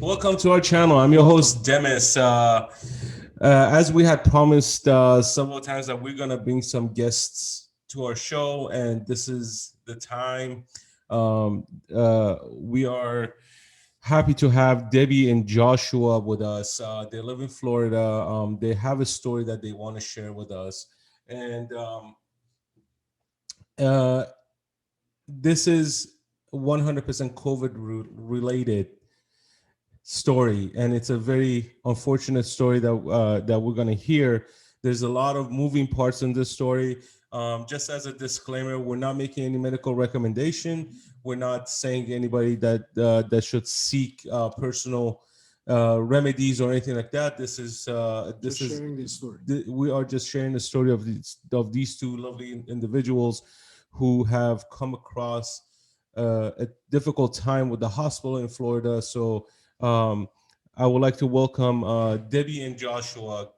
Welcome to our channel. I'm your host, Demis. As we had promised several times that we're going to bring some guests to our show, and this is the time. We are happy to have Debbie and Joshua with us. They live in Florida. They have a story that they want to share with us. And uh, this is 100% COVID related story, and it's a very unfortunate story that we're going to hear. There's a lot of moving parts in this story. Just as a disclaimer, we're not making any medical recommendation. We're not saying anybody that should seek personal remedies or anything like that. This is Sharing this story. We are just sharing the story of these two lovely individuals who have come across a difficult time with the hospital in Florida. So I would like to welcome Debbie and Joshua.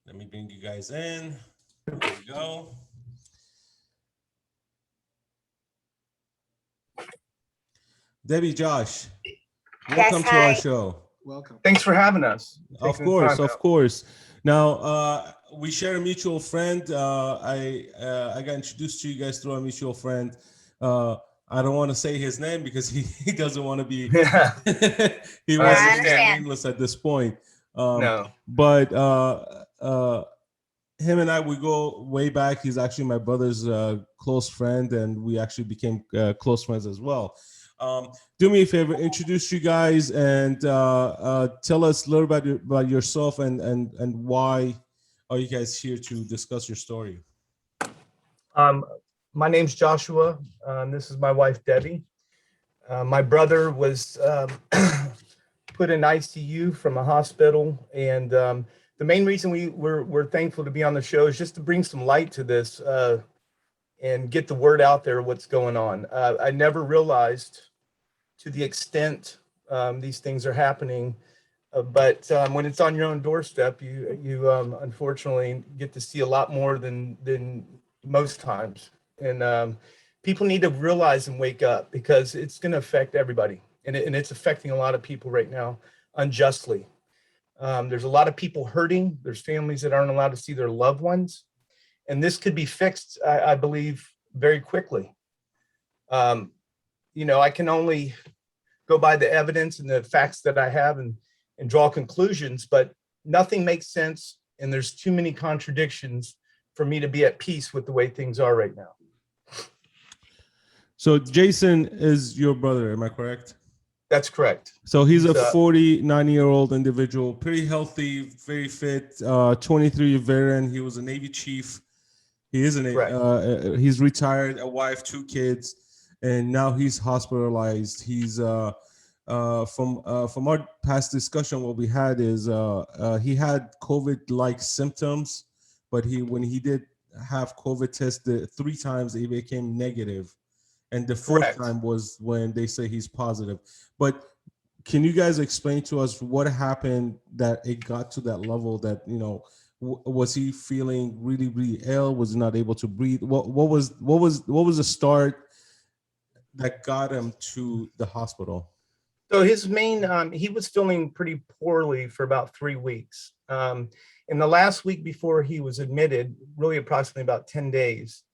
Let me bring you guys in. There we go. Debbie, Josh, welcome to our show. Welcome. Thanks for having us. Of course. Now, we share a mutual friend. I got introduced to you guys through a mutual friend. I don't want to say his name because he doesn't want to be. He wants to stay nameless at this point. No. But him and I, we go way back. He's actually my brother's close friend, and we actually became close friends as well. Do me a favor, introduce you guys and tell us a little bit about yourself and why are you guys here to discuss your story. My name's Joshua. This is my wife, Debbie. My brother was put in ICU from a hospital, and the main reason we're thankful to be on the show is just to bring some light to this and get the word out there what's going on. I never realized to the extent these things are happening, but when it's on your own doorstep, you unfortunately get to see a lot more than most times. And people need to realize and wake up, because it's going to affect everybody, and it's affecting a lot of people right now unjustly. There's a lot of people hurting. There's families that aren't allowed to see their loved ones, and this could be fixed, I believe, very quickly. I can only go by the evidence and the facts that I have and draw conclusions, but nothing makes sense, and there's too many contradictions for me to be at peace with the way things are right now. So Jason is your brother, am I correct? That's correct. So he's a 49-year-old individual, pretty healthy, very fit, 23-year veteran. He was a Navy chief. He is he's retired, a wife, 2 kids, and now he's hospitalized. He's from our past discussion, what we had is he had COVID-like symptoms, but when he did have COVID tested 3 times, he became negative. And the 4th time was when they say he's positive. But can you guys explain to us what happened that it got to that level that, was he feeling really, really ill? Was he not able to breathe? What was the start that got him to the hospital? So his main, he was feeling pretty poorly for about 3 weeks. In the last week before he was admitted, really approximately about 10 days,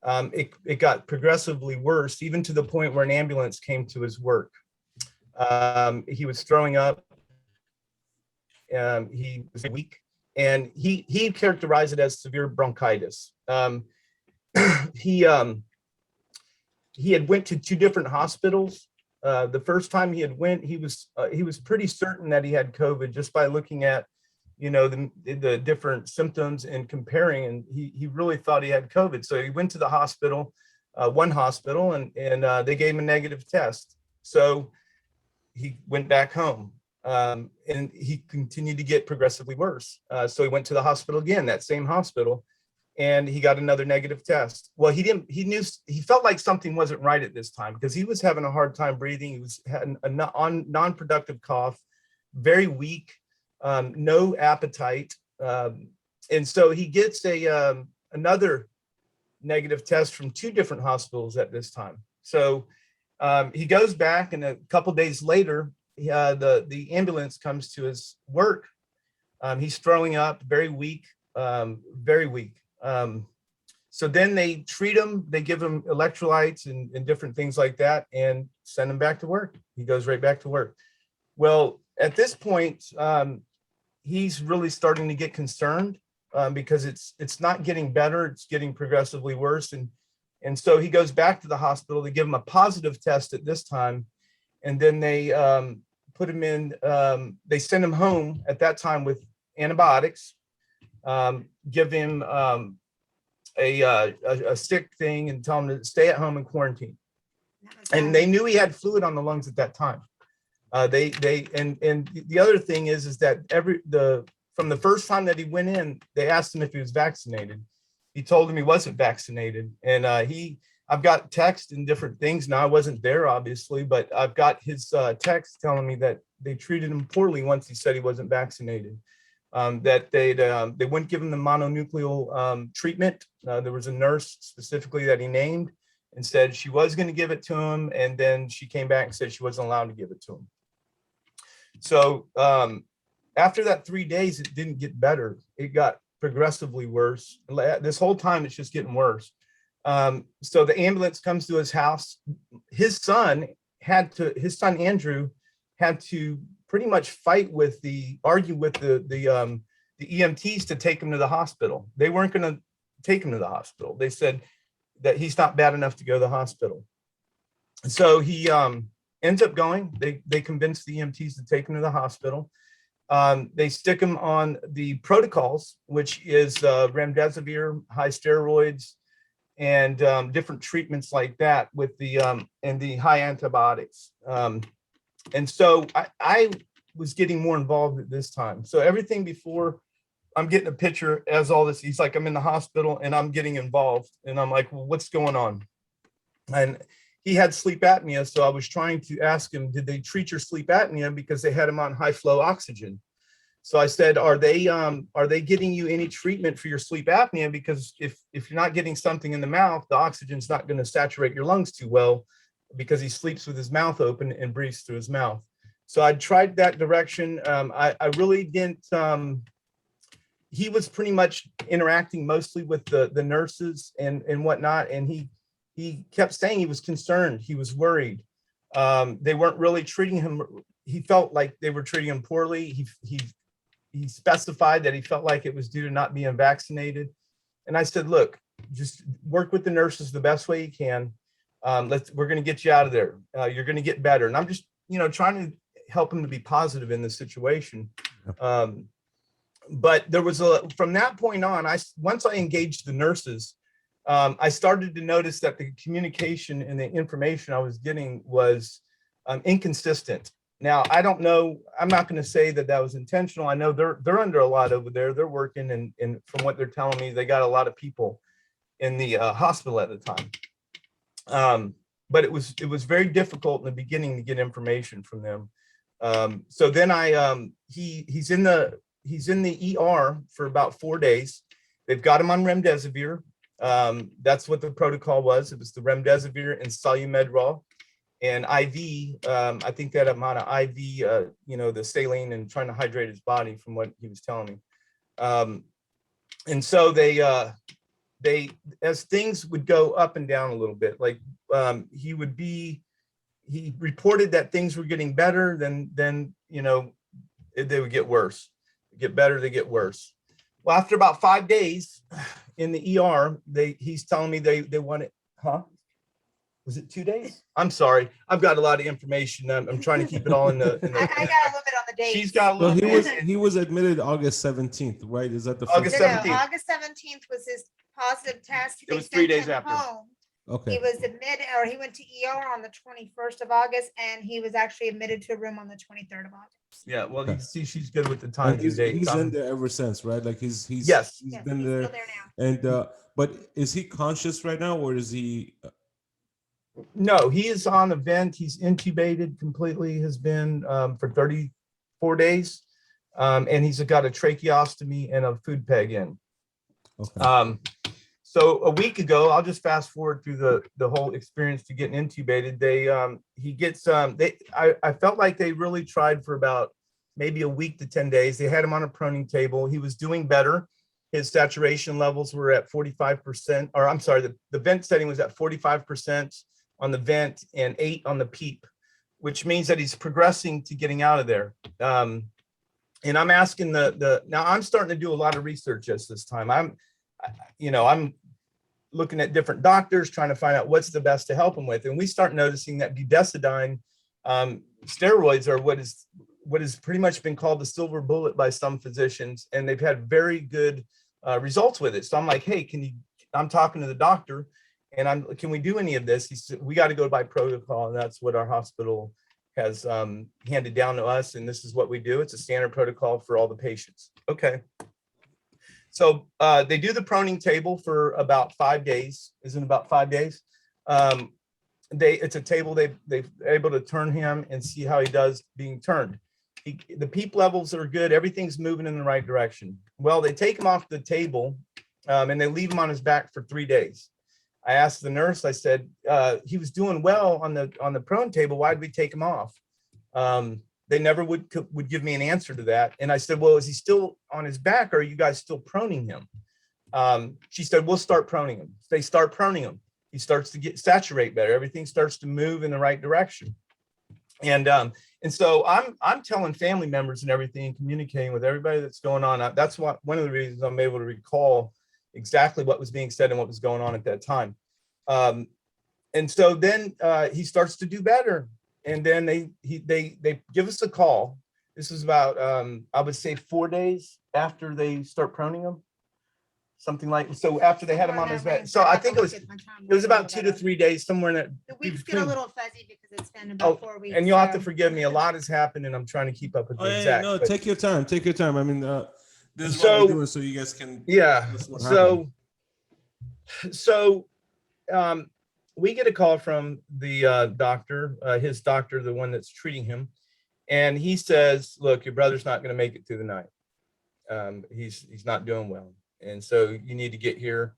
it got progressively worse, even to the point where an ambulance came to his work. He was throwing up. He was weak, and he characterized it as severe bronchitis. He had went to 2 different hospitals. The first time he had went, he was pretty certain that he had COVID just by looking at the different symptoms and comparing, and he really thought he had COVID. So he went to the hospital, one hospital, and they gave him a negative test. So he went back home, and he continued to get progressively worse. So he went to the hospital again, that same hospital, and he got another negative test. Well, he felt like something wasn't right at this time, because he was having a hard time breathing. He was having a non-productive cough, very weak. No appetite, and so he gets another negative test from 2 different hospitals at this time. So He goes back, and a couple days later, the ambulance comes to his work. He's throwing up, very weak, very weak. So then they treat him, they give him electrolytes and different things like that, and send him back to work. He goes right back to work. Well, at this point, he's really starting to get concerned because it's not getting better, it's getting progressively worse. And so he goes back to the hospital. They give him a positive test at this time, and then they put him in, they send him home at that time with antibiotics, give him a sick thing, and tell him to stay at home and quarantine. And they knew he had fluid on the lungs at that time. And the other thing is that from the first time that he went in, they asked him if he was vaccinated. He told them he wasn't vaccinated, and I've got text and different things. Now, I wasn't there, obviously, but I've got his text telling me that they treated him poorly once he said he wasn't vaccinated. That they wouldn't give him the mononuclear treatment. There was a nurse specifically that he named and said she was going to give it to him, and then she came back and said she wasn't allowed to give it to him. So after that 3 days, it didn't get better. It got progressively worse. This whole time, it's just getting worse. So the ambulance comes to his house. His son Andrew had to pretty much argue with the EMTs to take him to the hospital. They weren't going to take him to the hospital. They said that he's not bad enough to go to the hospital. So he ends up going. They convinced the EMTs to take him to the hospital. They stick him on the protocols, which is remdesivir, high steroids, and different treatments like that with and the high antibiotics. And so I was getting more involved at this time. So everything before, I'm getting a picture as all this, he's like, I'm in the hospital and I'm getting involved. And I'm like, well, what's going on? And he had sleep apnea. So I was trying to ask him, did they treat your sleep apnea? Because they had him on high flow oxygen. So I said, are they getting you any treatment for your sleep apnea? Because if you're not getting something in the mouth, the oxygen's not going to saturate your lungs too well, because he sleeps with his mouth open and breathes through his mouth. So I tried that direction. I really didn't, he was pretty much interacting mostly with the nurses and whatnot. And he kept saying he was concerned. He was worried. They weren't really treating him. He felt like they were treating him poorly. He specified that he felt like it was due to not being vaccinated. And I said, look, just work with the nurses the best way you can. We're going to get you out of there. You're going to get better. And I'm just, trying to help him to be positive in this situation. But there was from that point on, once I engaged the nurses, I started to notice that the communication and the information I was getting was inconsistent. Now, I don't know, I'm not going to say that was intentional. I know they're under a lot over there. They're working, and from what they're telling me, they got a lot of people in the hospital at the time. But it was very difficult in the beginning to get information from them. So then he's in the ER for about 4 days. They've got him on remdesivir. That's what the protocol was. It was the remdesivir and Solumedrol and IV. I think that amount of IV, the saline, and trying to hydrate his body, from what he was telling me. And so they as things would go up and down a little bit, like he reported that things were getting better, then they would get worse. Get better, they get worse. Well, after about 5 days in the ER, he's telling me they wanted, was it 2 days? I'm sorry. I've got a lot of information. I'm trying to keep it all in the. I got a little bit on the date. She's got a little bit. He was admitted August 17th, right? Is that the August first? 17th. No, August 17th was his positive test. It was 3 days after. Home. Okay. He was admitted, or he went to ER on the 21st of August, and he was actually admitted to a room on the 23rd of August. Yeah, well, you see, she's good with the And time. he's in there ever since, right? Like he's Yes, been he's there. still there now. And but is he conscious right now, or is he? No, he is on a vent. He's intubated completely, has been for 34 days. And he's got a tracheostomy and a food peg in. Okay. So a week ago, I'll just fast forward through the whole experience to getting intubated. I felt like they really tried for about maybe a week to 10 days. They had him on a proning table. He was doing better. His saturation levels were at 45%, or I'm sorry, the vent setting was at 45% on the vent and 8 on the PEEP, which means that he's progressing to getting out of there. And I'm asking now I'm starting to do a lot of research at this time. I'm looking at different doctors, trying to find out what's the best to help him with. And we start noticing that budesonide steroids are what has pretty much been called the silver bullet by some physicians. And they've had very good results with it. So I'm like, hey, I'm talking to the doctor and can we do any of this? He said, we got to go by protocol. And that's what our hospital has handed down to us. And this is what we do. It's a standard protocol for all the patients. Okay. So they do the proning table for about 5 days. Isn't it about 5 days? It's a table they're able to turn him and see how he does being turned. The PEEP levels are good. Everything's moving in the right direction. Well, they take him off the table and they leave him on his back for 3 days. I asked the nurse, I said, he was doing well on the prone table. Why did we take him off? They never would give me an answer to that. And I said, well, is he still on his back or are you guys still proning him? She said, we'll start proning him. They start proning him. He starts to saturate better. Everything starts to move in the right direction. And so I'm telling family members and everything, communicating with everybody that's going on. That's one of the reasons I'm able to recall exactly what was being said and what was going on at that time. And so then he starts to do better. And then they give us a call. This is about, I would say 4 days after they start proning him. Something like, so after they had him on his bed. So I think it was about 2 to 3 days, somewhere in that. The weeks get a little fuzzy because it's been about 4 weeks. And you'll have to forgive me. A lot has happened and I'm trying to keep up with the exact. No, take your time. Take your time. I mean, this is So- what we're doing so you guys can. Yeah. tell us what happened. So we get a call from the doctor, his doctor, the one that's treating him. And he says, look, your brother's not going to make it through the night. He's not doing well. And so you need to get here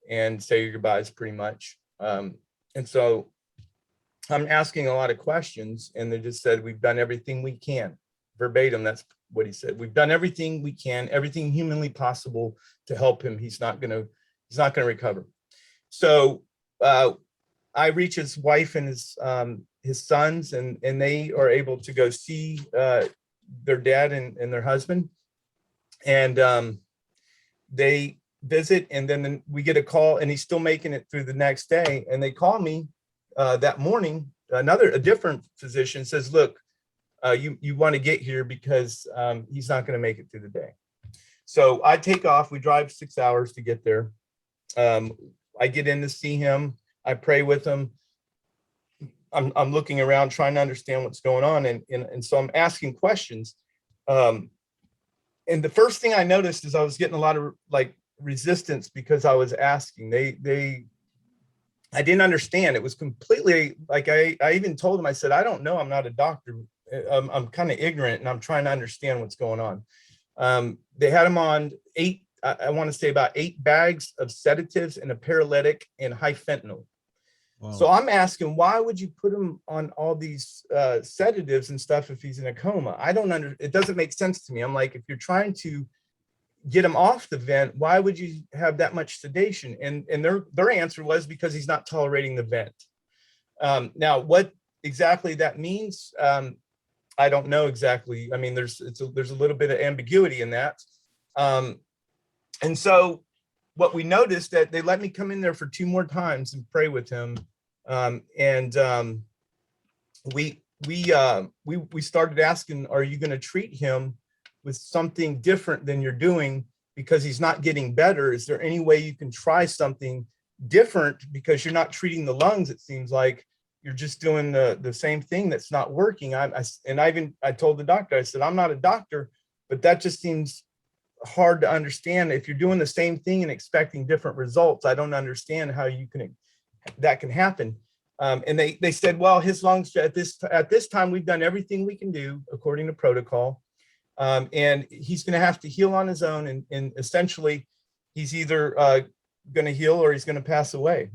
and say your goodbyes pretty much. And so I'm asking a lot of questions and they just said, we've done everything we can. Verbatim, that's what he said. We've done everything we can, everything humanly possible to help him. He's not going to recover. So I reach his wife and his sons and they are able to go see their dad and their husband. And they visit and then we get a call and he's still making it through the next day. And they call me that morning, a different physician says, look, you want to get here because he's not going to make it through the day. So I take off, we drive 6 hours to get there. I get in to see him. I pray with him. I'm looking around trying to understand what's going on. And so I'm asking questions. And the first thing I noticed is I was getting a lot of resistance because I was asking. I didn't understand. It was completely I even told them, I said, I don't know. I'm not a doctor. I'm kind of ignorant and I'm trying to understand what's going on. They had him on I want to say about 8 bags of sedatives and a paralytic and high fentanyl. Wow. So I'm asking, why would you put him on all these sedatives and stuff if he's in a coma? It doesn't make sense to me. I'm like, if you're trying to get him off the vent, why would you have that much sedation? And their answer was because he's not tolerating the vent. Now, what exactly that means, I don't know exactly. I mean, there's a little bit of ambiguity in that. And so what we noticed that they let me come in there for 2 more times and pray with him. We started asking, are you going to treat him with something different than you're doing because he's not getting better? Is there any way you can try something different because you're not treating the lungs? It seems like you're just doing the same thing that's not working. I told the doctor, I said, I'm not a doctor, but that just seems hard to understand. If you're doing the same thing and expecting different results, I don't understand how that can happen. And they said, well, his lungs at this time, we've done everything we can do according to protocol. And he's going to have to heal on his own. And essentially he's either going to heal or he's going to pass away.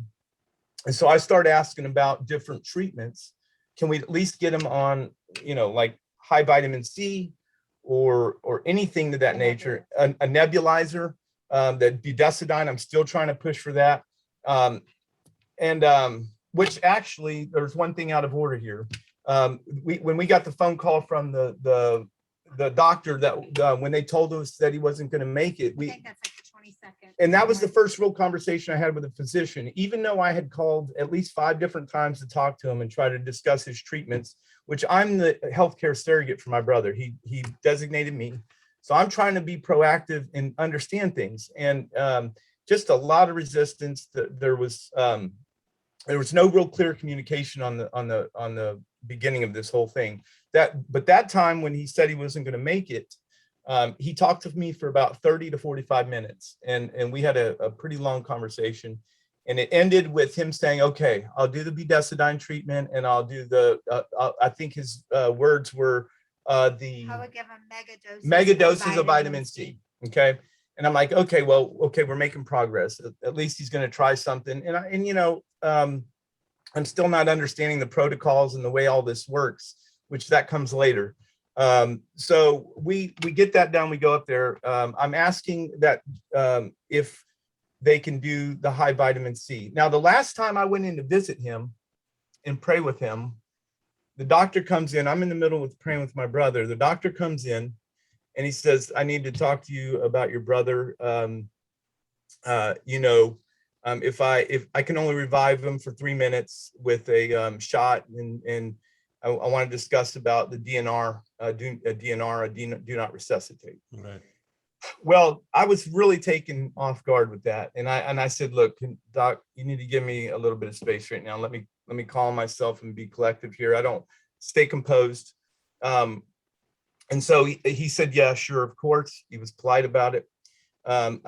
And so I started asking about different treatments. Can we at least get him on, like high vitamin C or anything to that nature, a nebulizer, that budesonide. I'm still trying to push for that. Which actually, there's one thing out of order here. When we got the phone call from the doctor that when they told us that he wasn't going to make it, I think that's like the 22nd. and that was the first real conversation I had with a physician, even though I had called at least 5 different times to talk to him and try to discuss his treatments, which I'm the healthcare surrogate for my brother. He designated me. So I'm trying to be proactive and understand things. And just a lot of resistance. There was no real clear communication on the beginning of this whole thing. But that time when he said he wasn't going to make it, he talked to me for about 30 to 45 minutes, and we had a pretty long conversation, and it ended with him saying, okay, I'll do the budesonide treatment, and I'll do I think his words were I would give him mega doses of vitamin C. Okay. And I'm like, okay, we're making progress. At least he's going to try something. I'm still not understanding the protocols and the way all this works, which that comes later. So we get that done. We go up there. I'm asking that if they can do the high vitamin C. Now, the last time I went in to visit him and pray with him, the doctor comes in. I'm in the middle of praying with my brother. The doctor comes in and he says, I need to talk to you about your brother. If I can only revive him for 3 minutes with a shot, and I want to discuss about the DNR, do not resuscitate. Right. Well, I was really taken off guard with that, and I said, look, doc, you need to give me a little bit of space right now. Let me calm myself and be collective here. I don't stay composed. And so he said, yeah, sure, of course. He was polite about it.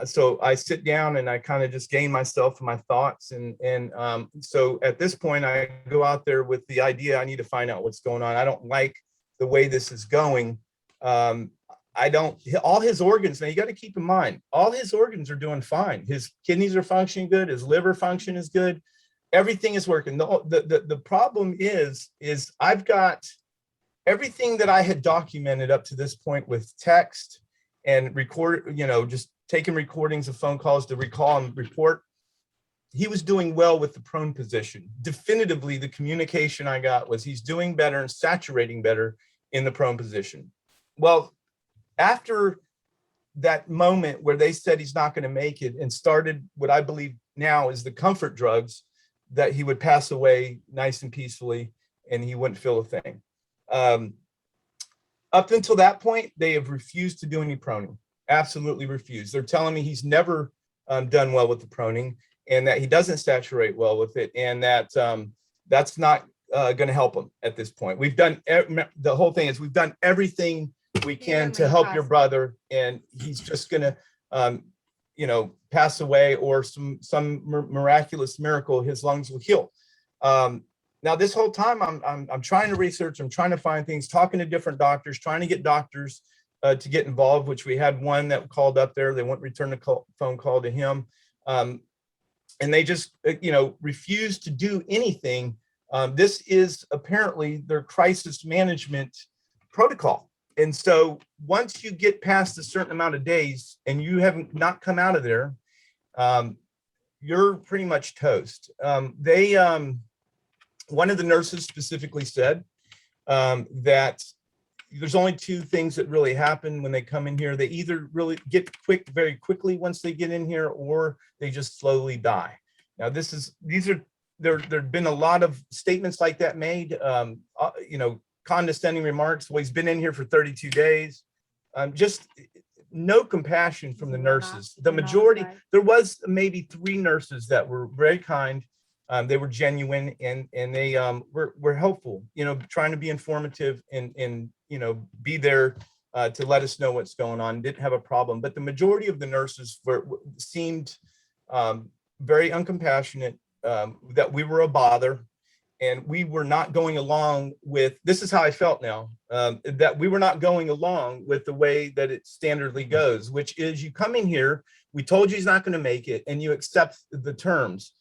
So I sit down and I kind of just gain myself and my thoughts. And so at this point, I go out there with the idea I need to find out what's going on. I don't like the way this is going. All his organs, now you got to keep in mind, all his organs are doing fine. His kidneys are functioning good. His liver function is good. Everything is working. The problem is I've got everything that I had documented up to this point with text and just taking recordings of phone calls to recall and report. He was doing well with the prone position. Definitively, the communication I got was he's doing better and saturating better in the prone position. Well, after that moment where they said he's not going to make it and started what I believe now is the comfort drugs, that he would pass away nice and peacefully and he wouldn't feel a thing. Up until that point, they have refused to do any proning. Absolutely refused. They're telling me he's never done well with the proning and that he doesn't saturate well with it, and that that's not going to help him at this point. We've done the whole thing is we've done everything we can to help your brother, and he's just going to pass away, or some miraculous miracle, his lungs will heal. Now, this whole time, I'm trying to research, I'm trying to find things, talking to different doctors, trying to get doctors to get involved, which we had one that called up there. They won't return the phone call to him. And they just, refused to do anything. This is apparently their crisis management protocol. And so once you get past a certain amount of days and you haven't not come out of there, you're pretty much toast. One of the nurses specifically said that there's only 2 things that really happen when they come in here. They either really get very quickly once they get in here, or they just slowly die. Now, there've been a lot of statements like that made, condescending remarks. Well, he's been in here for 32 days. Just no compassion from the nurses. The majority, there was maybe 3 nurses that were very kind. They were genuine, and they were helpful, trying to be informative and be there to let us know what's going on. Didn't have a problem, but the majority of the nurses seemed very uncompassionate, that we were a bother, and we were not going along with, this is how I felt now, that we were not going along with the way that it standardly goes, which is you come in here, we told you he's not going to make it, and you accept the terms,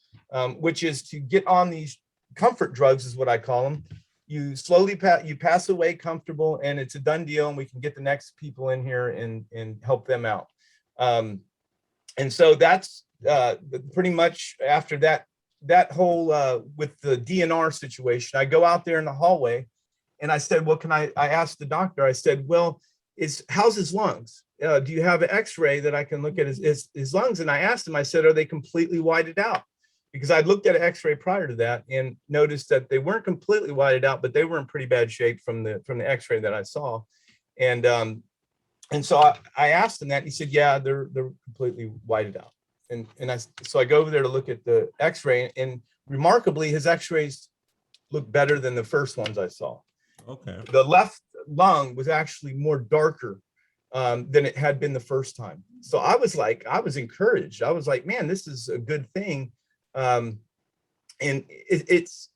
which is to get on these comfort drugs is what I call them. You slowly pass away comfortable, and it's a done deal, and we can get the next people in here and help them out. And so that's pretty much after that whole with the DNR situation. I go out there in the hallway, and I said, "Well, I asked the doctor. I said, well, how's his lungs? Do you have an X-ray that I can look at his lungs?" And I asked him. I said, "Are they completely whited out?" Because I'd looked at an X-ray prior to that and noticed that they weren't completely whited out, but they were in pretty bad shape from the X-ray that I saw. And so I asked him that. He said, "Yeah, they're completely whited out." So I go over there to look at the X-ray, and remarkably, his X-rays look better than the first ones I saw. Okay. The left lung was actually more darker than it had been the first time. So I was encouraged. I was like, man, this is a good thing. And it's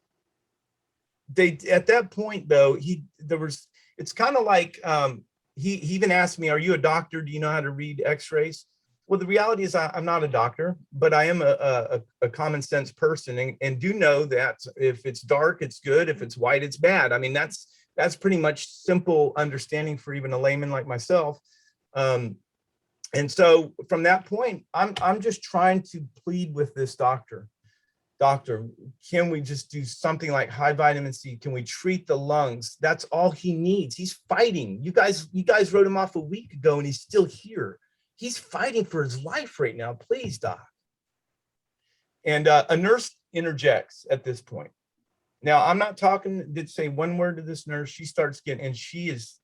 at that point though, it's kind of like, he even asked me, "Are you a doctor? Do you know how to read X-rays?" Well, the reality is I'm not a doctor, but I am a common sense person, and do know that if it's dark, it's good. If it's white, it's bad. I mean, that's pretty much simple understanding for even a layman like myself. And so from that point, I'm just trying to plead with this doctor. Doctor, can we just do something like high vitamin C? Can we treat the lungs? That's all he needs. He's fighting. You guys wrote him off a week ago, and he's still here. He's fighting for his life right now. Please, doc. And a nurse interjects at this point. Now, I'm not talking, did say one word to this nurse. She starts getting, and she is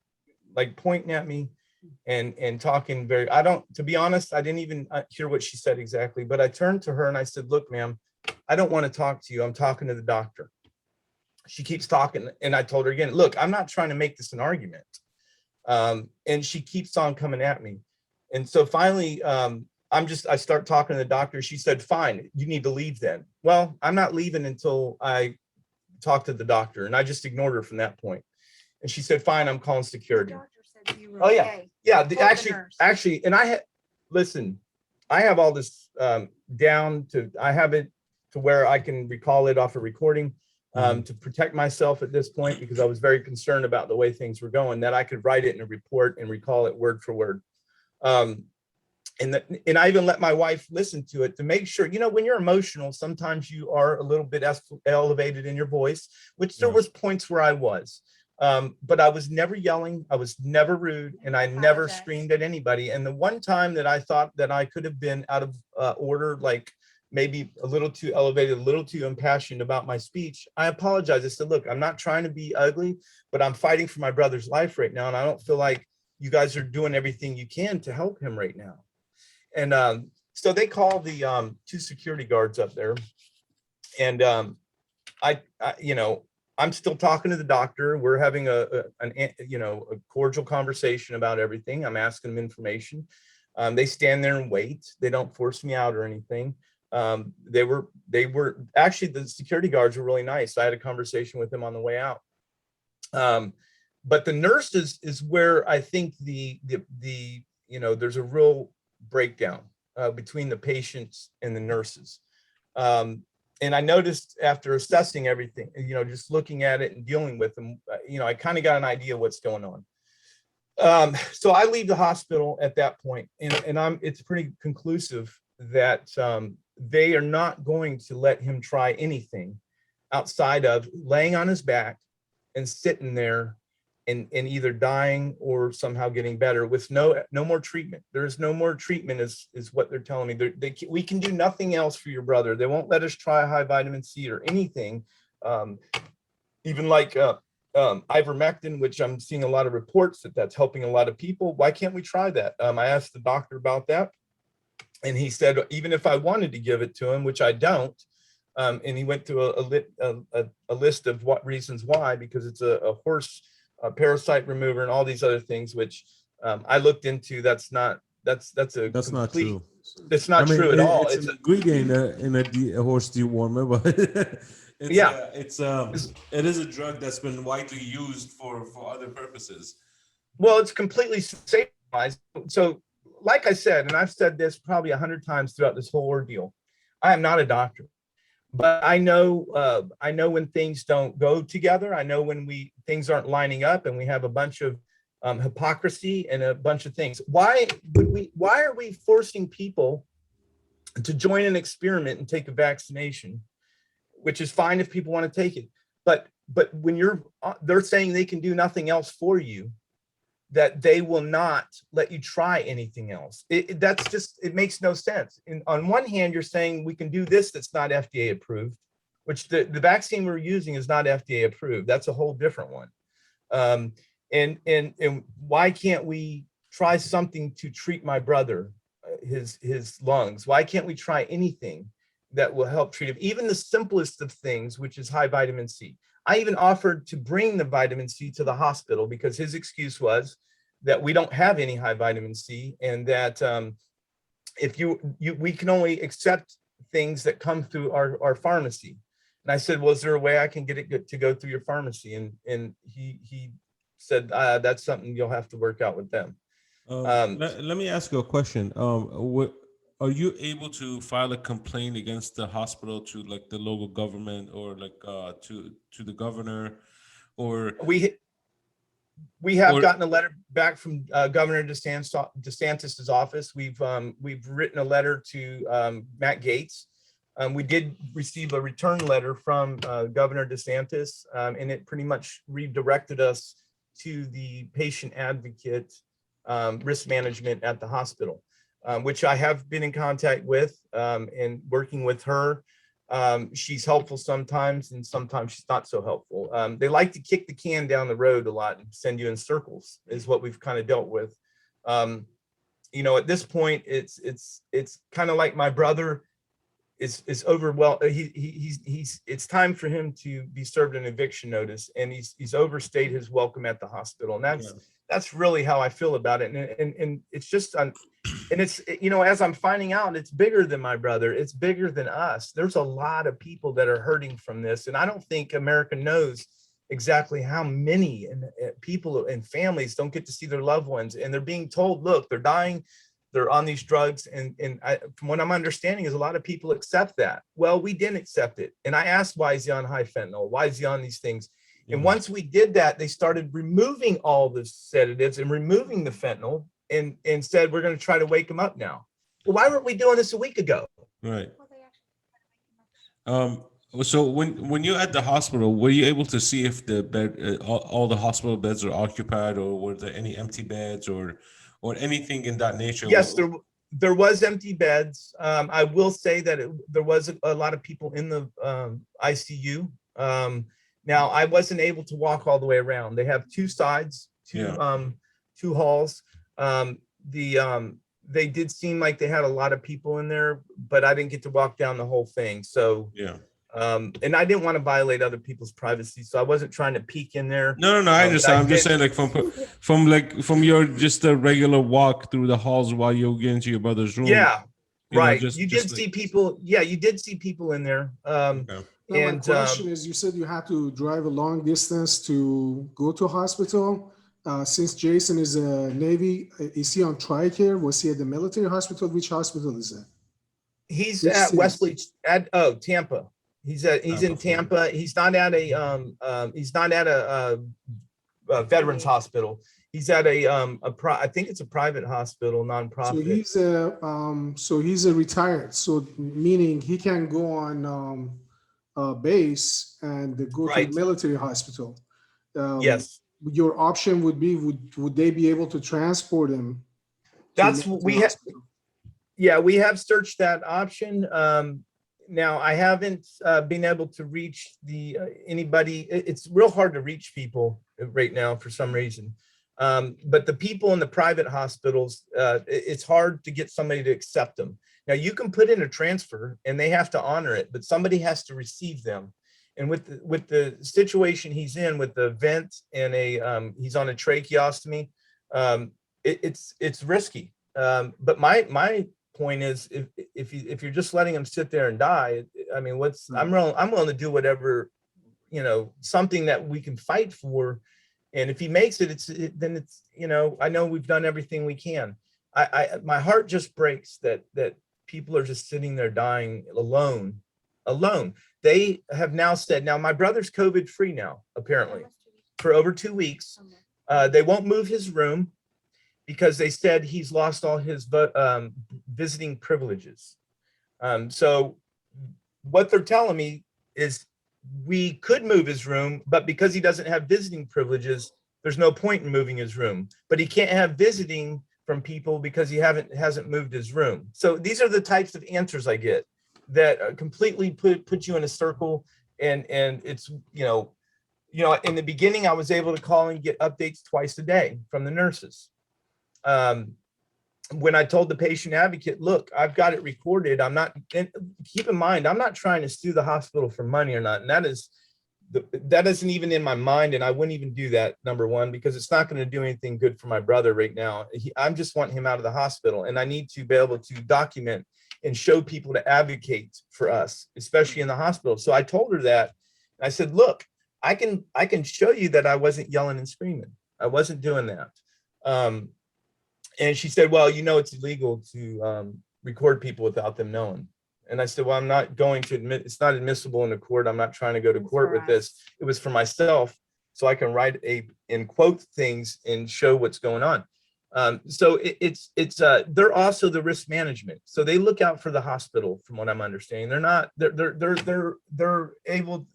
like pointing at me and talking to be honest, I didn't even hear what she said exactly, but I turned to her and I said, "Look, ma'am, I don't want to talk to you. I'm talking to the doctor." She keeps talking, and I told her again, "Look, I'm not trying to make this an argument." And she keeps on coming at me. And so finally, I start talking to the doctor. She said, "Fine, you need to leave then." Well, I'm not leaving until I talk to the doctor. And I just ignored her from that point. And she said, "Fine, I'm calling security." Oh yeah. Yeah. Actually, and listen, I have all this down to, I have it to where I can recall it off a recording to protect myself at this point, because I was very concerned about the way things were going, that I could write it in a report and recall it word for word. And I even let my wife listen to it to make sure, when you're emotional, sometimes you are a little bit elevated in your voice, which there was points where I was. But I was never yelling, I was never rude, and I never screamed at anybody. And the one time that I thought that I could have been out of order, like maybe a little too elevated, a little too impassioned about my speech, I apologized. I said, "Look, I'm not trying to be ugly, but I'm fighting for my brother's life right now, and I don't feel like you guys are doing everything you can to help him right now." And so they call the 2 security guards up there, and I'm still talking to the doctor. We're having a cordial conversation about everything. I'm asking them information. They stand there and wait. They don't force me out or anything. They were actually, the security guards were really nice. I had a conversation with them on the way out. But the nurses is where I think there's a real breakdown between the patients and the nurses. And I noticed after assessing everything, just looking at it and dealing with them, I kind of got an idea what's going on. So I leave the hospital at that point, and it's pretty conclusive that they are not going to let him try anything outside of laying on his back and sitting there and either dying or somehow getting better with no more treatment. There's no more treatment is what they're telling me. We can do nothing else for your brother. They won't let us try high vitamin C or anything. Even like ivermectin, which I'm seeing a lot of reports that's helping a lot of people. Why can't we try that? I asked the doctor about that, and he said, even if I wanted to give it to him, which I don't, and he went through a list of what reasons why, because it's a horse parasite remover and all these other things, which I looked into. That's not true. It's not true at all. It's an ingredient in a horse dewormer, but It's Yeah. it is a drug that's been widely used for other purposes. Well, it's completely safe. So, like I said, and I've said this probably 100 times throughout this whole ordeal, I am not a doctor, but I know when things don't go together. I know when things aren't lining up, and we have a bunch of hypocrisy and a bunch of things. Why are we forcing people to join an experiment and take a vaccination, which is fine if people want to take it, but when they're saying they can do nothing else for you, that they will not let you try anything else. It makes no sense. And on one hand, you're saying we can do this that's not FDA approved, which the vaccine we're using is not FDA approved. That's a whole different one. And why can't we try something to treat my brother, his lungs? Why can't we try anything that will help treat him? Even the simplest of things, which is high vitamin C. I even offered to bring the vitamin C to the hospital because his excuse was that we don't have any high vitamin C, and that if we can only accept things that come through our pharmacy. And I said, well, is there a way I can get it to go through your pharmacy? And he said, that's something you'll have to work out with them. Let me ask you a question. Are you able to file a complaint against the hospital to like the local government, or like to the governor, or we have gotten a letter back from Governor DeSantis's office. We've written a letter to Matt Gaetz. We did receive a return letter from Governor DeSantis, and it pretty much redirected us to the patient advocate risk management at the hospital, which I have been in contact with and working with her. She's helpful sometimes, and sometimes she's not so helpful. They like to kick the can down the road a lot and send you in circles, is what we've kind of dealt with. At this point, it's kind of like my brother is overwhelmed. It's time for him to be served an eviction notice, and he's overstayed his welcome at the hospital, and that's really how I feel about it. And it's just and it's, as I'm finding out, it's bigger than my brother. It's bigger than us. There's a lot of people that are hurting from this. And I don't think America knows exactly how many people and families don't get to see their loved ones. And they're being told, look, they're dying, they're on these drugs. And from what I'm understanding is a lot of people accept that. Well, we didn't accept it. And I asked, why is he on high fentanyl? Why is he on these things? And once we did that, they started removing all the sedatives and removing the fentanyl, and said, we're going to try to wake him up now. Well, why weren't we doing this a week ago? Right. So when you're at the hospital, were you able to see if the bed, all the hospital beds are occupied, or were there any empty beds, or anything in that nature? Yes, there was empty beds. I will say that there was a lot of people in the ICU. Now, I wasn't able to walk all the way around. They have two sides, two halls. They did seem like they had a lot of people in there, but I didn't get to walk down the whole thing. So and I didn't want to violate other people's privacy, so I wasn't trying to peek in there. No, I understand. I'm just saying, like from your just a regular walk through the halls while you get into your brother's room. Yeah, right. You did see people. Yeah, you did see people in there. Now, my question is, you said you had to drive a long distance to go to a hospital. Since Jason is a Navy, is he on TRICARE? Was he at the military hospital? Which hospital is that? He's at Wesley, Tampa. He's in Tampa. He's not at a veterans hospital. He's at I think it's a private hospital, nonprofit. So he's a retired. So meaning he can go on base and go to the military hospital. Yes. Your option would be, would they be able to transport him? That's what we have. Yeah, we have searched that option. Now I haven't been able to reach anybody. It's real hard to reach people right now for some reason. But the people in the private hospitals, it's hard to get somebody to accept them. Now you can put in a transfer and they have to honor it, but somebody has to receive them. And with the situation he's in, with the vent and he's on a tracheostomy, it's risky. But my point is, if you're just letting him sit there and die, I mean, I'm willing to do whatever, something that we can fight for. And if he makes it, then it's, I know we've done everything we can. My heart just breaks that people are just sitting there dying alone. They have now said, now my brother's COVID free now, apparently, for over 2 weeks. They won't move his room because they said he's lost all his visiting privileges. So what they're telling me is we could move his room, but because he doesn't have visiting privileges, there's no point in moving his room. But he can't have visiting from people because he hasn't moved his room. So these are the types of answers I get that completely put you in a circle. And it's, in the beginning, I was able to call and get updates twice a day from the nurses. When I told the patient advocate, look, I've got it recorded. Keep in mind, I'm not trying to sue the hospital for money or not. And that isn't even in my mind. And I wouldn't even do that, number one, because it's not going to do anything good for my brother right now. I'm just wanting him out of the hospital. And I need to be able to document and show people to advocate for us, especially in the hospital. So I told her that. I said, look, I can show you that I wasn't yelling and screaming. I wasn't doing that. And she said, well, it's illegal to record people without them knowing. And I said, well, I'm not going to admit, it's not admissible in the court. I'm not trying to go to court with this. It was for myself, so I can write and quote things and show what's going on. So they're also the risk management. So they look out for the hospital, from what I'm understanding. Their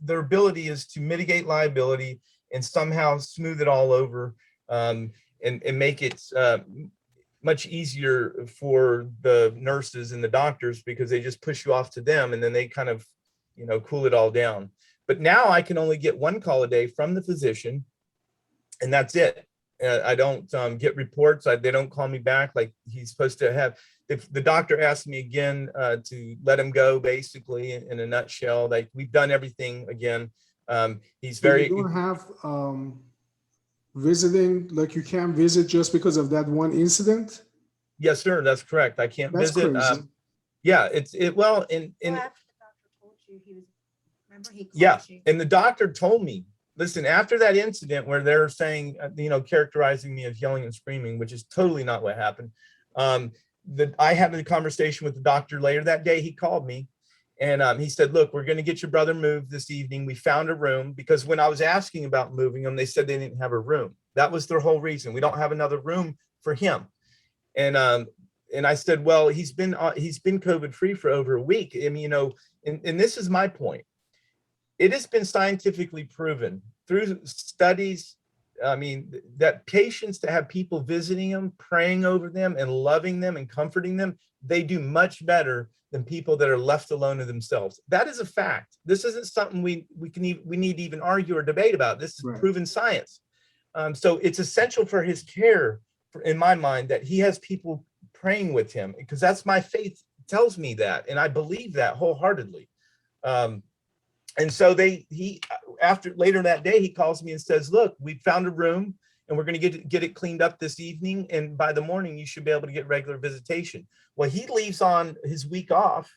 ability is to mitigate liability and somehow smooth it all over, and make it much easier for the nurses and the doctors, because they just push you off to them and then they kind of, cool it all down. But now I can only get 1 call a day from the physician, and that's it. I don't get reports. They don't call me back like he's supposed to have. If the doctor asked me again to let him go, basically, in a nutshell, like we've done everything again. He's very. You don't have visiting, like you can't visit just because of that one incident? Yes, sir. That's correct. I can't visit. Yeah, well, after the doctor told you, remember he called you. And the doctor told me, listen, after that incident where they're saying, characterizing me as yelling and screaming, which is totally not what happened. I had a conversation with the doctor later that day. He called me and he said, look, we're going to get your brother moved this evening. We found a room, because when I was asking about moving them, they said they didn't have a room. That was their whole reason. We don't have another room for him. And I said, well, he's been COVID free for over a week. I mean, and this is my point. It has been scientifically proven through studies, that patients that have people visiting them, praying over them and loving them and comforting them, they do much better than people that are left alone to themselves. That is a fact. This isn't something we need to even argue or debate about. This is proven science. So it's essential for his care, in my mind, that he has people praying with him, because that's my faith tells me that, and I believe that wholeheartedly. And so after later that day, he calls me and says, look, we found a room and we're going to get it cleaned up this evening. And by the morning, you should be able to get regular visitation. Well, he leaves on his week off.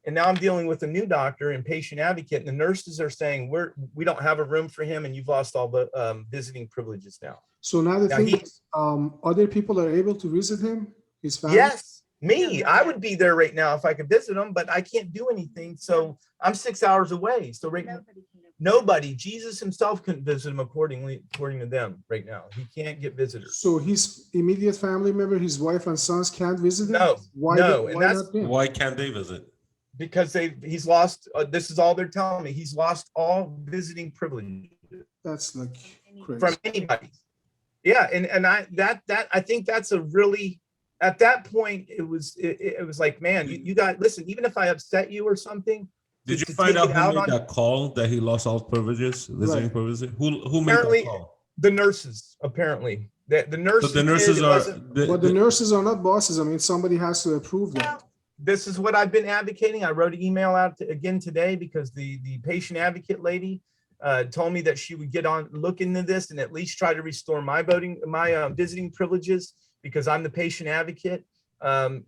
And now I'm dealing with a new doctor and patient advocate. And the nurses are saying, we don't have a room for him. And you've lost all the visiting privileges now. So now the thing is, other people are able to visit him, his family? Yes. Me, I would be there right now if I could visit them, but I can't do anything. So I'm 6 hours away. So nobody, Jesus himself couldn't visit him according to them right now. He can't get visitors. So his immediate family member, his wife and sons can't visit him? No, why can't they visit? Because he's lost, this is all they're telling me. He's lost all visiting privileges. That's like crazy. From anybody. Yeah. And I think that's a really, at that point, it was like, man, you got, listen, even if I upset you or something. Did you find out who made that call that he lost all privileges, visiting privileges? Who made that call? The nurses, apparently. The nurses. So the nurses but the nurses are not bosses. I mean, somebody has to approve that. This is what I've been advocating. I wrote an email out again today, because the patient advocate lady told me that she would look into this and at least try to restore my visiting privileges, because I'm the patient advocate, and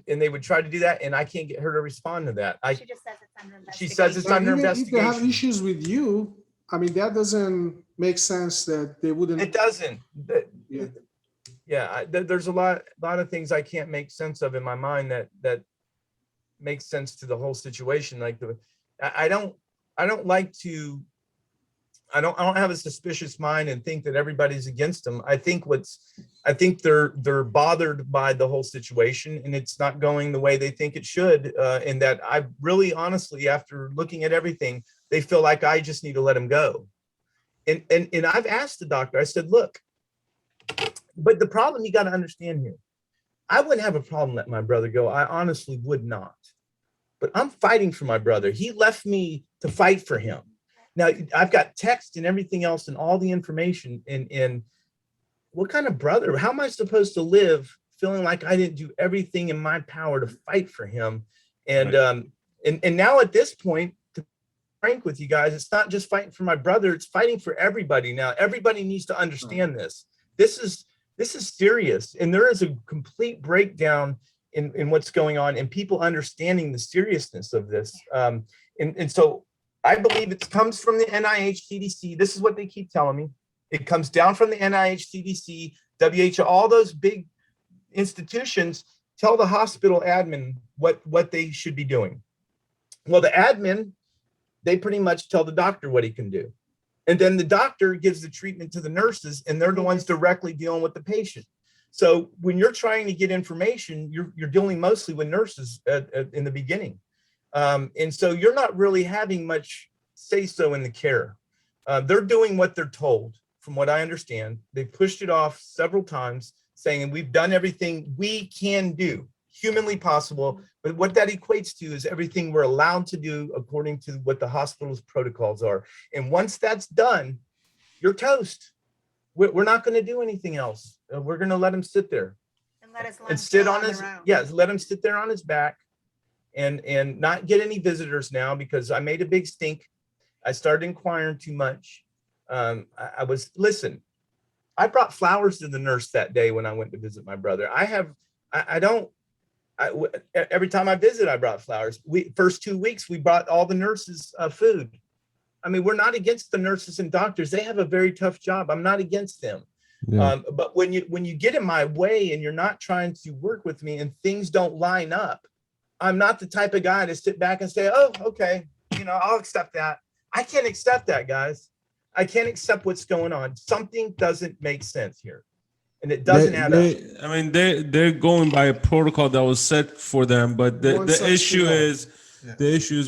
they would try to do that, and I can't get her to respond to that. She just says it's under She says it's investigation. under Even if they have investigation. issues with you, I mean, that doesn't make sense that they wouldn't. It doesn't. Yeah. Yeah, there's a lot of things I can't make sense of in my mind that makes sense to the whole situation. Like I don't like to. I don't have a suspicious mind and think that everybody's against them. I think they're bothered by the whole situation, and it's not going the way they think it should. And that I really, honestly, after looking at everything, they feel like I just need to let them go. And I've asked the doctor. I said, look, but the problem you got to understand here, I wouldn't have a problem letting my brother go. I honestly would not. But I'm fighting for my brother. He left me to fight for him. Now I've got text and everything else and all the information, and what kind of brother, how am I supposed to live feeling like I didn't do everything in my power to fight for him? And, right. and now at this point, to be frank with you guys, it's not just fighting for my brother, it's fighting for everybody. Now, everybody needs to understand this. This is serious. And there is a complete breakdown in what's going on and people understanding the seriousness of this. And so I believe it comes from the NIH CDC. This is what they keep telling me. It comes down from the NIH CDC, WHO, all those big institutions tell the hospital admin what they should be doing. Well, the admin, they pretty much tell the doctor what he can do. And then the doctor gives the treatment to the nurses, and they're the ones directly dealing with the patient. So when you're trying to get information, you're dealing mostly with nurses in the beginning. And so you're not really having much say-so in the care. They're doing what they're told, from what I understand. They pushed it off several times, saying we've done everything we can do, humanly possible. But what that equates to is everything we're allowed to do according to what the hospital's protocols are. And once that's done, you're toast. We're not going to do anything else. We're going to let him sit there And let us and sit on his, let him sit there on his back and not get any visitors now, because I made a big stink. I started inquiring too much. Listen, I brought flowers to the nurse that day when I went to visit my brother. Every time I visit, I brought flowers. First 2 weeks, we brought all the nurses food. I mean, we're not against the nurses and doctors. They have a very tough job. I'm not against them. Yeah. But when you get in my way and you're not trying to work with me and things don't line up, I'm not the type of guy to sit back and say, oh, okay, I'll accept that. I can't accept that, guys. I can't accept what's going on. Something doesn't make sense here. And it doesn't add up. I mean, they're going by a protocol that was set for them, but the issue is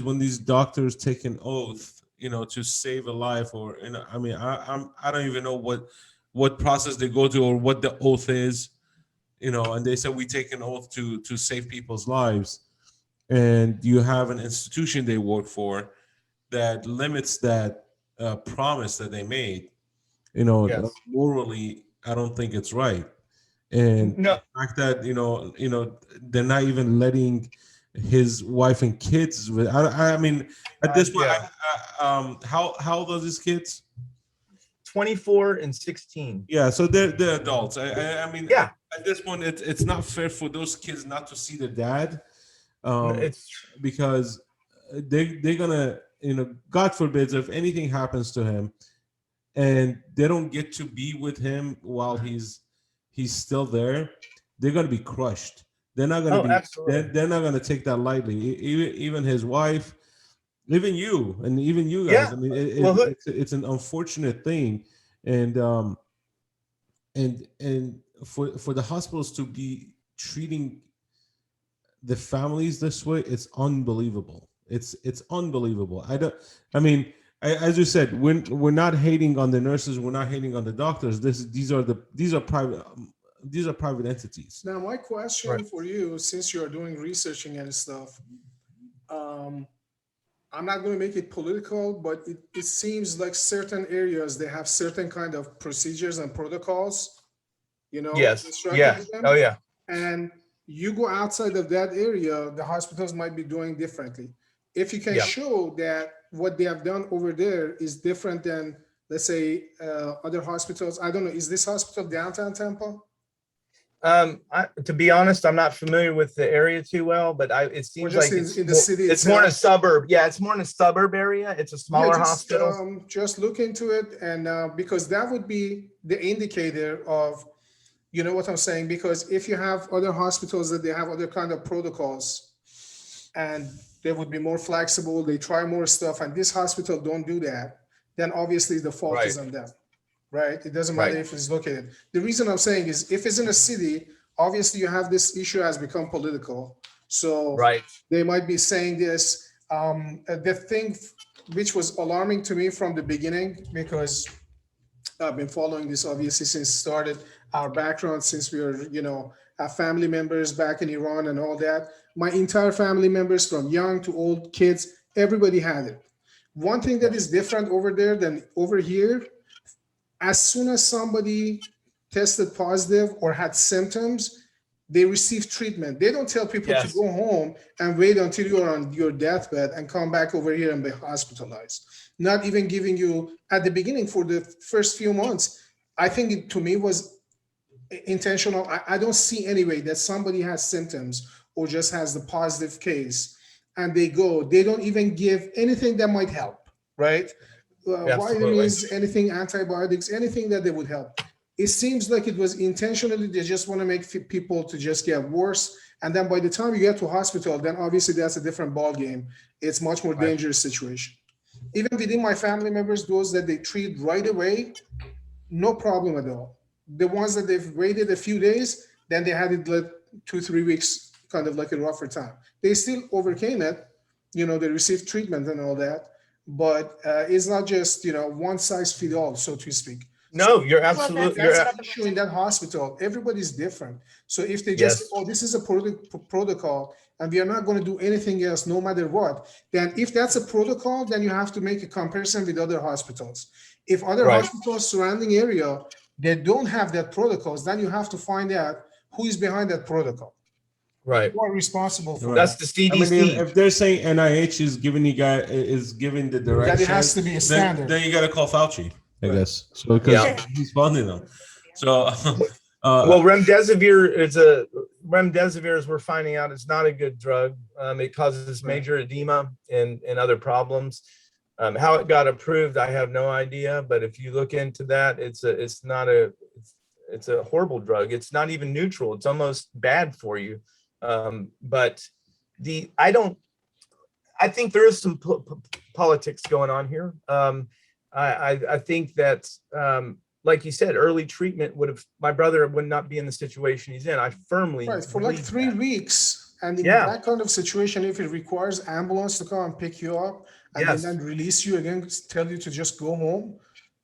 when these doctors take an oath, to save a life, or I mean, I don't even know what process they go to or what the oath is, and they said we take an oath to save people's lives, and you have an institution they work for that limits that promise that they made. Yes. Morally, I don't think it's right. And No. the fact that they're not even letting his wife and kids with. I mean, at this point, how old are these kids? 24 and 16. Yeah, so they're adults. I mean, yeah. At this point, it's not fair for those kids not to see their dad, It's because they're gonna, God forbid, if anything happens to him, and they don't get to be with him while he's still there, they're gonna be crushed. They're not gonna they're not gonna take that lightly. Even his wife, even you, and even you guys. Yeah. I mean, it's an unfortunate thing, and for the hospitals to be treating the families this way, it's unbelievable. It's unbelievable. As you said, we're not hating on the nurses, we're not hating on the doctors. These are private entities. Now, my question for you, since you are doing researching and stuff, I'm not going to make it political, but it seems like certain areas, they have certain kind of procedures and protocols, Yes. Yeah. them. Oh, yeah. And you go outside of that area, the hospitals might be doing differently. If you can show that what they have done over there is different than, let's say, other hospitals. I don't know, is this hospital downtown Tampa? To be honest, I'm not familiar with the area too well, but it seems like in the city it's more in a itself. suburb. Yeah, it's more in a suburb area. It's a smaller hospital. Just look into it, and because that would be the indicator of, you know what I'm saying? Because if you have other hospitals that they have other kind of protocols, and they would be more flexible, they try more stuff, and this hospital don't do that, then obviously the fault is on them. Right? It doesn't matter if it's located. The reason I'm saying is if it's in a city, obviously you have this issue has become political. So they might be saying this. The thing which was alarming to me from the beginning, because I've been following this obviously since started our background, since we were, our family members back in Iran and all that. My entire family members from young to old kids, everybody had it. One thing that is different over there than over here, as soon as somebody tested positive or had symptoms, they receive treatment. They don't tell people to go home and wait until you're on your deathbed and come back over here and be hospitalized. Not even giving you, at the beginning for the first few months, I think it to me was intentional. I don't see any way that somebody has symptoms or just has the positive case and they don't even give anything that might help, right? Vitamins, anything, antibiotics, anything that they would help. It seems like it was intentionally, they just want to make people to just get worse. And then by the time you get to hospital, then obviously that's a different ball game. It's much more dangerous situation. Even within my family members, those that they treat right away, no problem at all. The ones that they've waited a few days, then they had it like 2-3 weeks, kind of like a rougher time. They still overcame it. They received treatment and all that. But it's not just, one size fits all, so to speak. No, you're absolutely. That's an issue in that hospital. Everybody's different. So if they just, this is a protocol and we are not going to do anything else no matter what, then if that's a protocol, then you have to make a comparison with other hospitals. If other hospitals surrounding area, they don't have that protocols, then you have to find out who is behind that protocol. Right. Who are responsible for That's the CDC. I mean, if they're saying NIH is giving the direction, that it has to be a standard. Then you got to call Fauci, I guess. So because he's funding them. So well, remdesivir as we're finding out, it's not a good drug. It causes major edema and other problems. How it got approved, I have no idea. But if you look into that, it's a horrible drug. It's not even neutral. It's almost bad for you. But I think there is some politics going on here. I think that, like you said, early treatment my brother would not be in the situation he's in. I firmly for like 3 weeks. And in that kind of situation, if it requires ambulance to come and pick you up and then release you again, tell you to just go home,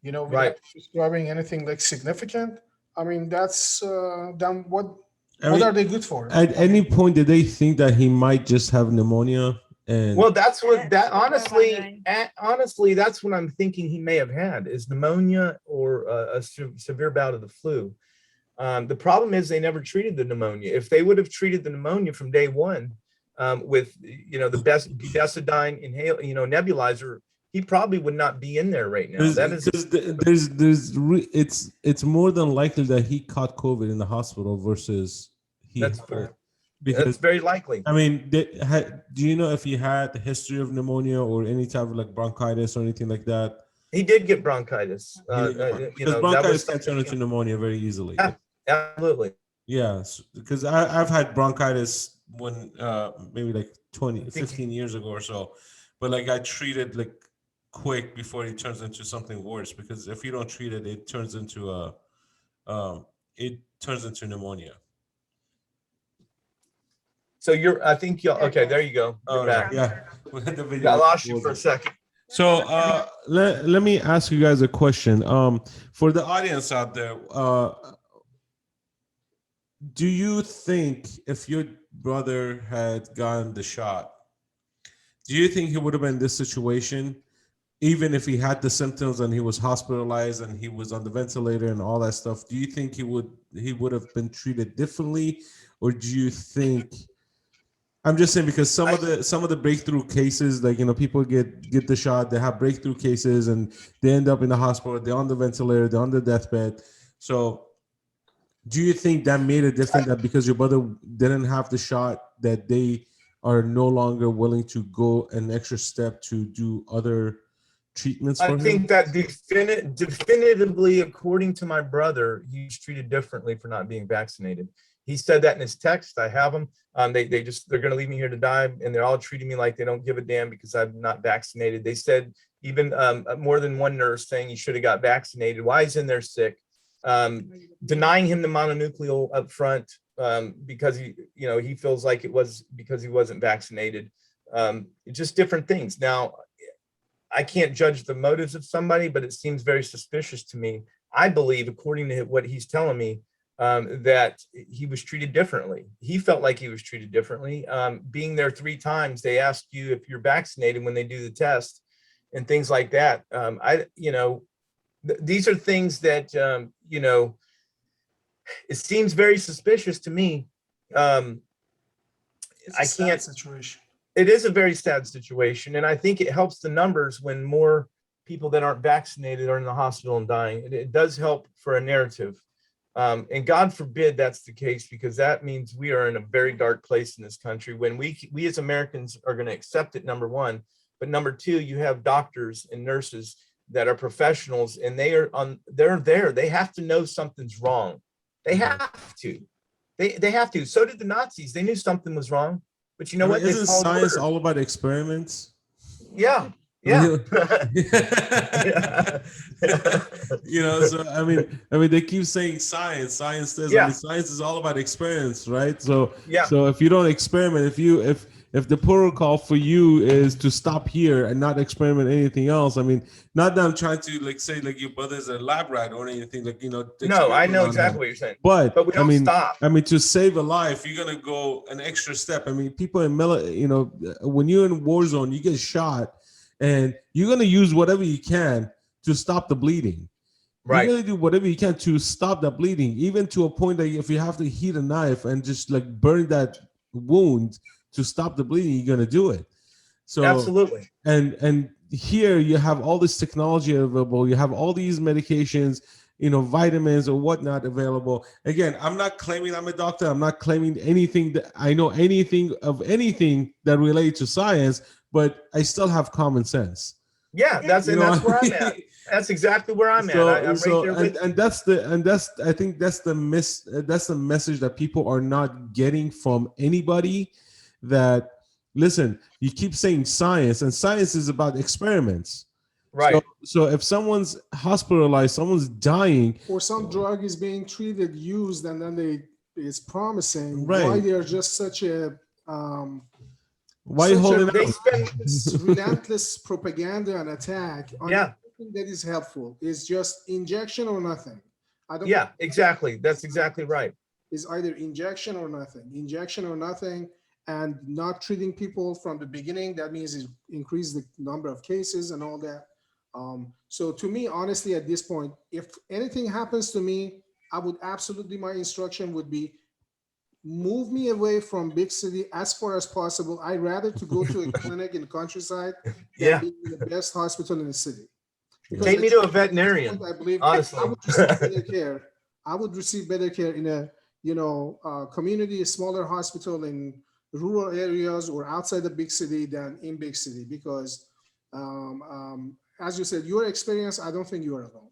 without prescribing anything like significant. I mean, that's then what are they good for? At any point, did they think that he might just have pneumonia? Well, that's what honestly, that's what I'm thinking he may have had is pneumonia or a severe bout of the flu. The problem is they never treated the pneumonia. If they would have treated the pneumonia from day one with the best budesonide nebulizer, he probably would not be in there right now. It's more than likely that he caught COVID in the hospital versus that's fair. Because that's very likely. I mean, do you know if he had a history of pneummonia or any type of like bronchitis or anything like that? He did get bronchitis. Because bronchitis can turn into pneumonia very easily. Yeah, absolutely. Yeah, because I've had bronchitis when maybe like 15 years ago or so, but like I treated like quick before it turns into something worse, because if you don't treat it, it turns into pneumonia. So I think okay, there you go. Yeah. I lost you for a second. So let me ask you guys a question. For the audience out there, do you think if your brother had gotten the shot, do you think he would have been in this situation? Even if he had the symptoms and he was hospitalized and he was on the ventilator and all that stuff, do you think he would have been treated differently? Or do you think, I'm just saying, because some of the breakthrough cases, like, people get the shot, they have breakthrough cases and they end up in the hospital, they're on the ventilator, they're on the deathbed. So Do you think that made a difference, that because your brother didn't have the shot, that they are no longer willing to go an extra step to do other treatments for I him? think that definitively, according to my brother, he's treated differently for not being vaccinated. He said that in his text. I have them. They're going to leave me here to die, and they're all treating me like they don't give a damn because I'm not vaccinated. They said even more than one nurse saying he should have got vaccinated. Why he's in there sick, denying him the mononucleal up front because he feels like it was because he wasn't vaccinated. Just different things. Now, I can't judge the motives of somebody, but it seems very suspicious to me. I believe, according to what he's telling me, that he was treated differently. He felt like he was treated differently. Being there 3 times, they ask you if you're vaccinated when they do the test and things like that. These are things that, it seems very suspicious to me. It's a sad situation. It is a very sad situation. And I think it helps the numbers when more people that aren't vaccinated are in the hospital and dying. It does help for a narrative. And God forbid that's the case, because that means we are in a very dark place in this country when we as Americans are going to accept it, number one. But number two, you have doctors and nurses that are professionals, and they're there. They have to know something's wrong. They have to. They have to. So did the Nazis. They knew something was wrong. But you know what? Isn't science all about experiments? Yeah. Yeah. So I mean, they keep saying science. Science says, science is all about experiments, right? So So if you don't experiment, if the protocol for you is to stop here and not experiment anything else, I mean, not that I'm trying to say your brother's a lab rat or anything, No, I know exactly what you're saying. But we don't stop. I mean, to save a life, you're gonna go an extra step. I mean, people in when you're in war zone, you get shot, and you're gonna use whatever you can to stop the bleeding. Right. You're gonna do whatever you can to stop the bleeding, even to a point that if you have to heat a knife and just burn that wound to stop the bleeding, you're gonna do it. So absolutely. And here you have all this technology available. You have all these medications, vitamins or whatnot available. Again, I'm not claiming I'm a doctor. I'm not claiming anything that I know anything that relates to science, but I still have common sense. Yeah, that's where I'm at. That's exactly where I'm at. I'm right there with I think that's the message that people are not getting from anybody. That listen, you keep saying science, and science is about experiments. Right. So if someone's hospitalized, someone's dying, or some drug is being used, and then it's promising. Right. Why they are just such a why you holding out? Relentless propaganda and attack on anything that is helpful. Is just injection or nothing. Exactly. That's exactly right. Is either injection or nothing, and not treating people from the beginning. That means it increase the number of cases and all that. So to me, honestly, at this point, if anything happens to me, I would absolutely, my instruction would be, move me away from big city as far as possible. I'd rather to go to a clinic in the countryside than be in the best hospital in the city. Take me to a veterinarian. I believe honestly, I would receive better care in a community, a smaller hospital in rural areas or outside the big city than in big city, because as you said, your experience, I don't think you are alone.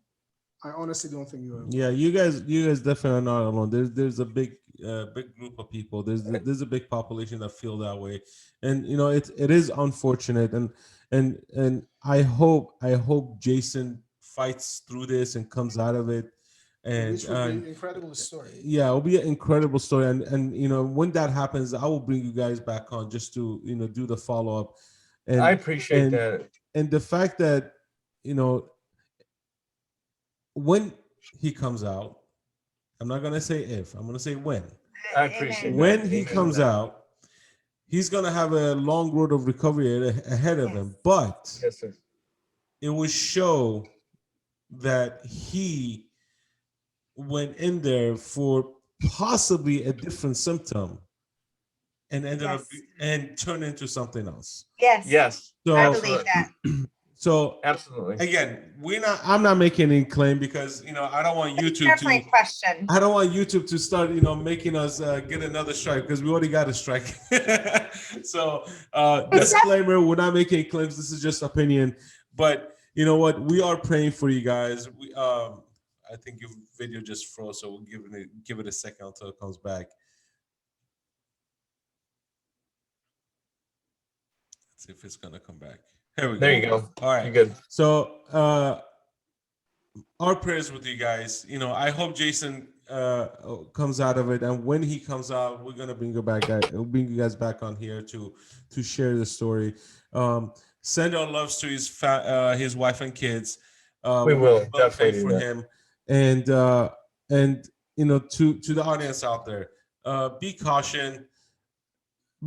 I honestly don't think you are alone. Yeah, you guys definitely are not alone. There's a big group of people. There's a big population that feel that way, and it is unfortunate, and I hope Jason fights through this and comes out of it. And which would be an incredible story. Yeah, it'll be an incredible story, and when that happens, I will bring you guys back on just to do the follow up. And I appreciate that, and the fact that when he comes out, I'm not gonna say if, I'm gonna say when. I appreciate when that. he comes out, he's gonna have a long road of recovery ahead of him, but yes, sir. It will show that he went in there for possibly a different symptom and ended up and turned into something else. Yes. Yes. So I believe that. So Absolutely. again, I'm not making any claim because, I don't want YouTube Definitely to, question. I don't want YouTube to start, making us get another strike because we already got a strike. So disclaimer, we're not making any claims. This is just opinion. But you know what? We are praying for you guys. I think your video just froze, so we'll give it a second until it comes back. Let's see if it's gonna come back. Here we go. There you go. All right. You're good. So our prayers with you guys. I hope Jason comes out of it, and when he comes out, we're gonna bring you guys back on here to share the story. Send our loves to his wife and kids. We will definitely pray for do that. him, and to the audience out there, be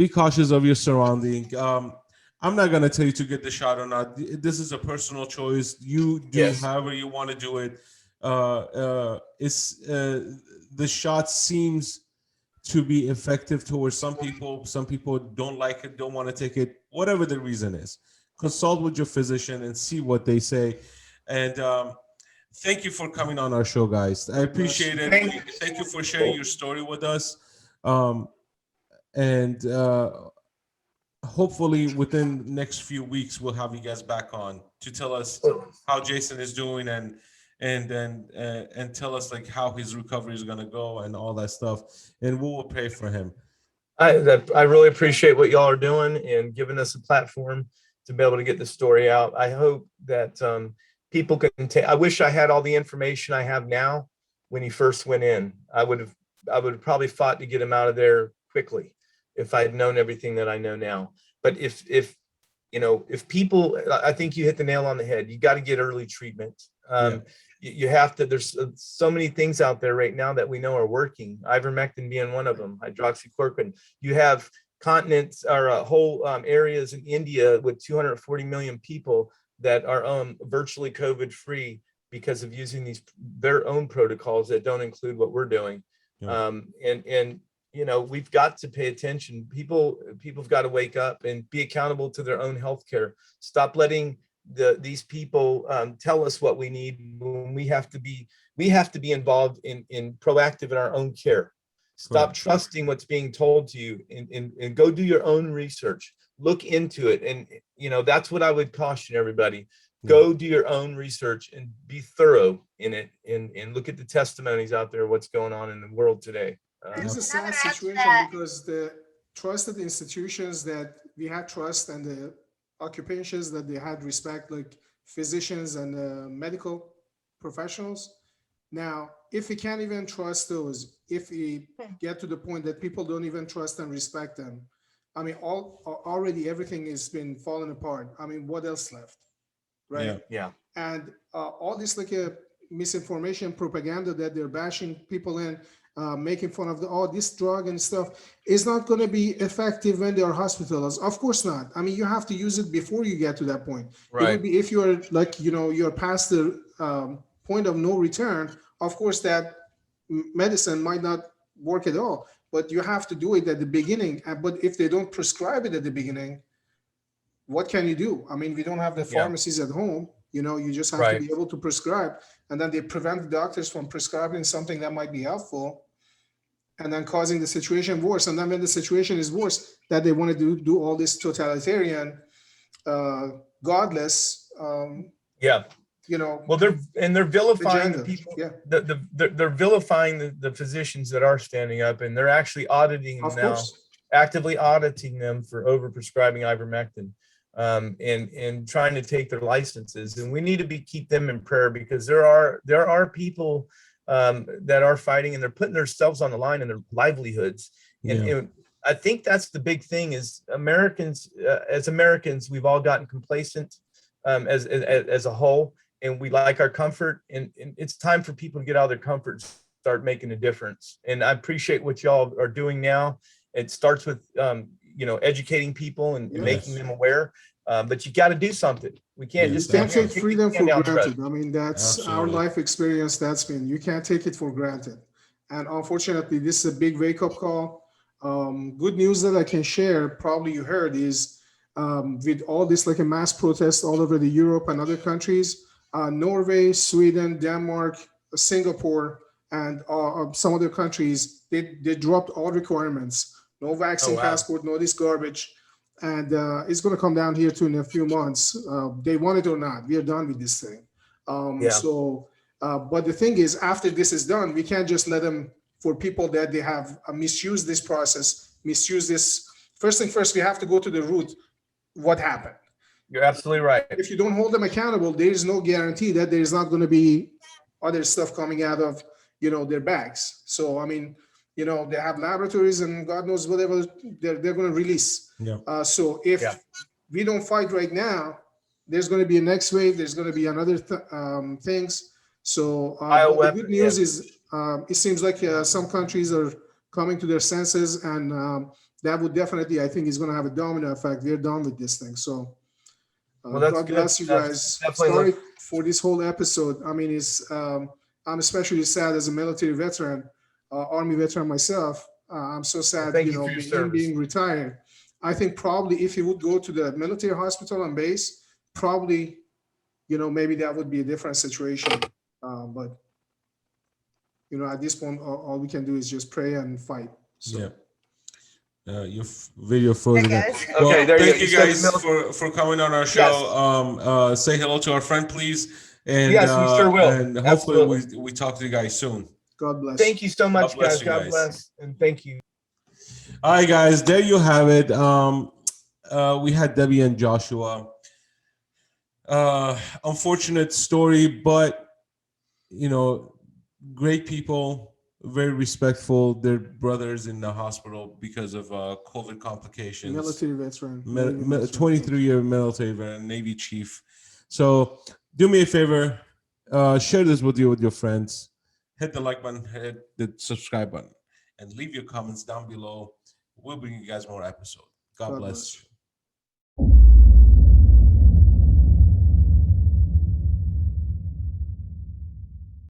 cautious of your surrounding. I'm not gonna tell you to get the shot or not. This is a personal choice. You do however you want to do it. The shot seems to be effective towards some people. Some people don't like it, don't want to take it. Whatever the reason is, consult with your physician and see what they say. And thank you for coming on our show, guys. I appreciate it. Thank you for sharing your story with us. And hopefully within the next few weeks we'll have you guys back on to tell us how Jason is doing and tell us like how his recovery is going to go and all that stuff, and we will pray for him. I really appreciate what y'all are doing and giving us a platform to be able to get the story out. I hope that people can take. I wish I had all the information I have now when he first went in. I would have probably fought to get him out of there quickly if I'd known everything that I know now. But if people, I think you hit the nail on the head. You got to get early treatment. You have to. There's so many things out there right now that we know are working. Ivermectin being one of them. Hydroxychloroquine. You have continents or whole areas in India with 240 million people that are virtually COVID free because of using their own protocols that don't include what we're doing. We've got to pay attention. People've got to wake up and be accountable to their own healthcare. Stop letting these people tell us what we need when we have to be involved in proactive in our own care. Stop trusting what's being told to you and go do your own research. Look into it. And that's what I would caution everybody. Go do your own research and be thorough in it and look at the testimonies out there, what's going on in the world today. It's a sad situation because the trusted institutions that we had trust and the occupations that they had respect, like physicians and medical professionals. Now, if we can't even trust those, if we get to the point that people don't even trust and respect them, I mean, already everything has been falling apart. I mean, what else left, right? Yeah. And all this like a misinformation propaganda that they're bashing people in, making fun of all this drug and stuff is not going to be effective when they are hospitalized. Of course not. I mean, you have to use it before you get to that point. Right. It would be if you're like, you're past the point of no return. Of course, that medicine might not work at all, but you have to do it at the beginning. But if they don't prescribe it at the beginning, what can you do? I mean, we don't have the pharmacies at home. You just have to be able to prescribe, and then they prevent the doctors from prescribing something that might be helpful, and then causing the situation worse. And then when the situation is worse, that they want to do all this totalitarian, godless, well, they're vilifying agenda. the people. They're vilifying the physicians that are standing up, and they're actually auditing them now, actively auditing them for overprescribing ivermectin. And trying to take their licenses, and we need to keep them in prayer because there are people that are fighting and they're putting themselves on the line and their livelihoods. And I think that's the big thing is Americans, as Americans, we've all gotten complacent as a whole, and we like our comfort. And it's time for people to get out of their comfort, and start making a difference. And I appreciate what y'all are doing now. It starts with educating people and making them aware. But you got to do something. We can't just take freedom for granted. I mean, that's Absolutely. our life experience. You can't take it for granted. And unfortunately, this is a big wake-up call. Good news that I can share, probably you heard, is with all this like a mass protest all over the Europe and other countries, Norway, Sweden, Denmark, Singapore, and some other countries, they dropped all requirements. No vaccine passport, no this garbage. And it's going to come down here too in a few months. They want it or not, we are done with this thing. But the thing is, after this is done, we can't just let them, for people that they have misused this process, misuse this. First thing first, we have to go to the root. What happened? You're absolutely right. If you don't hold them accountable, there is no guarantee that there is not going to be other stuff coming out of, their bags. So, I mean, they have laboratories and God knows whatever they're going to release. Yeah. So if we don't fight right now, there's going to be a next wave. There's going to be another things. So the good news is it seems like some countries are coming to their senses, and that would definitely, I think, is going to have a domino effect. We're done with this thing. So God bless you guys. Sorry for this whole episode. I mean, I'm especially sad as a military veteran, Army veteran myself. I'm so sad, being retired. I think probably if he would go to the military hospital and base, probably, maybe that would be a different situation. But, at this point, all we can do is just pray and fight. So. Yeah. Your video frozen. Well, thank you guys for coming on our show. Say hello to our friend, please. And, yes, we sure will. And hopefully we talk to you guys soon. God bless. Thank you so much, guys. God bless. And thank you. All right, guys, there you have it. We had Debbie and Joshua. Unfortunate story, but great people, very respectful. They're brothers in the hospital because of COVID complications. Military veteran. 23-year military veteran, Navy chief. So do me a favor, share this with your friends. Hit the like button, hit the subscribe button, and leave your comments down below. We'll bring you guys more episodes. God bless.